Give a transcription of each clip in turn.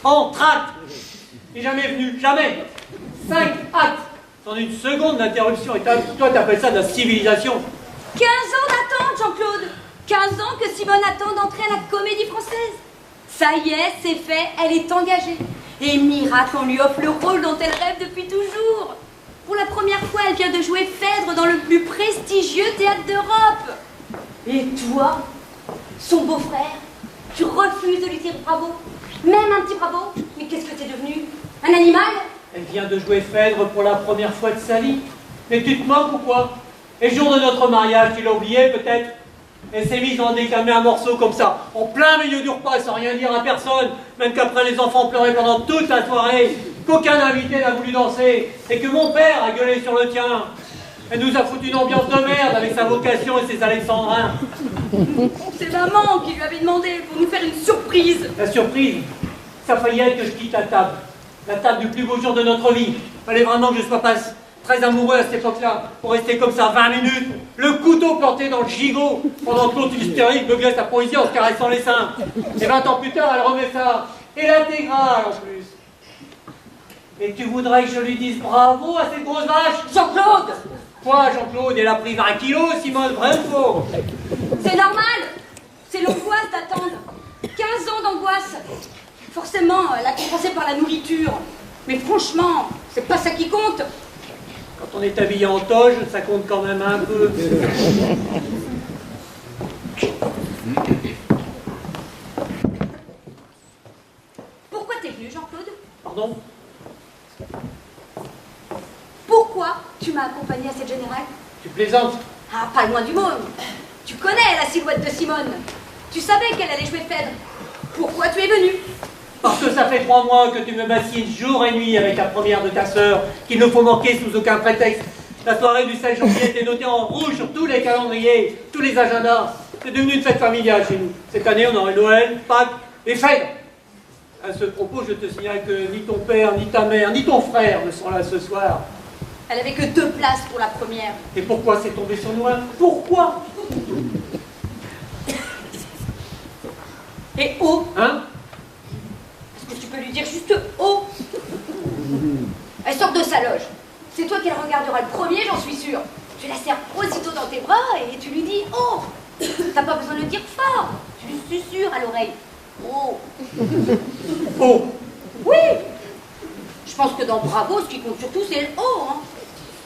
Entr'acte n'est jamais venu, jamais. 5 actes sans une seconde d'interruption. Et toi, t'appelles ça de la civilisation? 15 ans d'attente, Jean-Claude. 15 ans que Simone attend d'entrer à la Comédie Française. Ça y est, c'est fait, elle est engagée. Et miracle, on lui offre le rôle dont elle rêve depuis toujours. Pour la première fois, elle vient de jouer Phèdre dans le plus prestigieux théâtre d'Europe. Et toi, son beau-frère, tu refuses de lui dire bravo? Même un petit bravo? Mais qu'est-ce que t'es devenu? Un animal? Elle vient de jouer Phèdre pour la première fois de sa vie. Mais tu te moques ou quoi? Et le jour de notre mariage, tu l'as oublié peut-être? Elle s'est mise à en déclamer un morceau comme ça, en plein milieu du repas, sans rien dire à personne, même qu'après les enfants pleuraient pendant toute la soirée, qu'aucun invité n'a voulu danser, et que mon père a gueulé sur le tien. Elle nous a foutu une ambiance de merde avec sa vocation et ses alexandrins. C'est maman qui lui avait demandé pour nous faire une surprise. La surprise, ça fallait être que je quitte la table du plus beau jour de notre vie. Fallait vraiment que je sois pas très amoureux à cette époque-là, pour rester comme ça 20 minutes, le couteau planté dans le gigot, pendant que l'autre hystérique me glace la poésie en se caressant les seins. Et 20 ans plus tard, elle remet ça, et l'intégrale en plus. Et tu voudrais que je lui dise bravo à cette grosse vache? Jean-Claude! Quoi, Jean-Claude? Elle a pris 20 kilos, Simone, vrai ou faux? C'est normal. C'est l'angoisse d'attendre. 15 ans d'angoisse. Forcément, elle a compensé par la nourriture. Mais franchement, c'est pas ça qui compte. Quand on est habillé en toge, ça compte quand même un peu. Pourquoi t'es venu, Jean-Claude? Pardon? Pourquoi tu m'as accompagné à cette générale? Tu plaisantes? Ah, pas loin du monde. Tu connais la silhouette de Simone. Tu savais qu'elle allait jouer Phèdre. Pourquoi tu es venu? Parce que ça fait 3 mois que tu me bassines jour et nuit avec la première de ta sœur, qu'il ne faut manquer sous aucun prétexte. La soirée du 16 janvier était notée en rouge sur tous les calendriers, tous les agendas. C'est devenu une fête familiale chez nous. Cette année, on aurait Noël, Pâques et Phèdre. À ce propos, je te signale que ni ton père, ni ta mère, ni ton frère ne sont là ce soir. Elle avait que 2 places pour la première. Et pourquoi c'est tombé sur nous? Pourquoi? Et oh, Hein? est-ce que tu peux lui dire juste oh? Elle sort de sa loge. C'est toi qui la regarderas le premier, j'en suis sûre. Tu la serres aussitôt dans tes bras et tu lui dis oh. T'as pas besoin de le dire fort. Tu lui susurres à l'oreille. Oh. Oh! Oui. Je pense que dans Bravo, ce qui compte surtout, c'est le oh. Hein.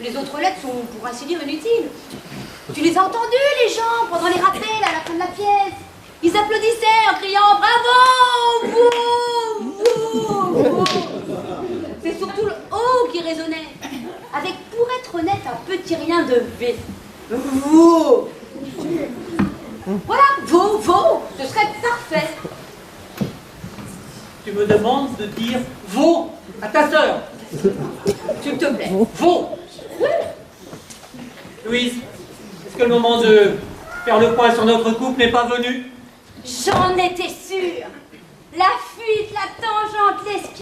Les autres lettres sont, pour ainsi dire, inutiles. Tu les as entendus, les gens, pendant les rappels à la fin de la pièce. Ils applaudissaient en criant bravo, vous, vous, vous. C'est surtout le oh qui résonnait, avec, pour être honnête, un petit rien de V. Vous. Voilà, vous, ce serait parfait. Tu me demandes de dire vos à ta sœur. S'il te plaît. Vos. Louise, est-ce que le moment de faire le point sur notre couple n'est pas venu? J'en étais sûre. La fuite, la tangente, l'esquive.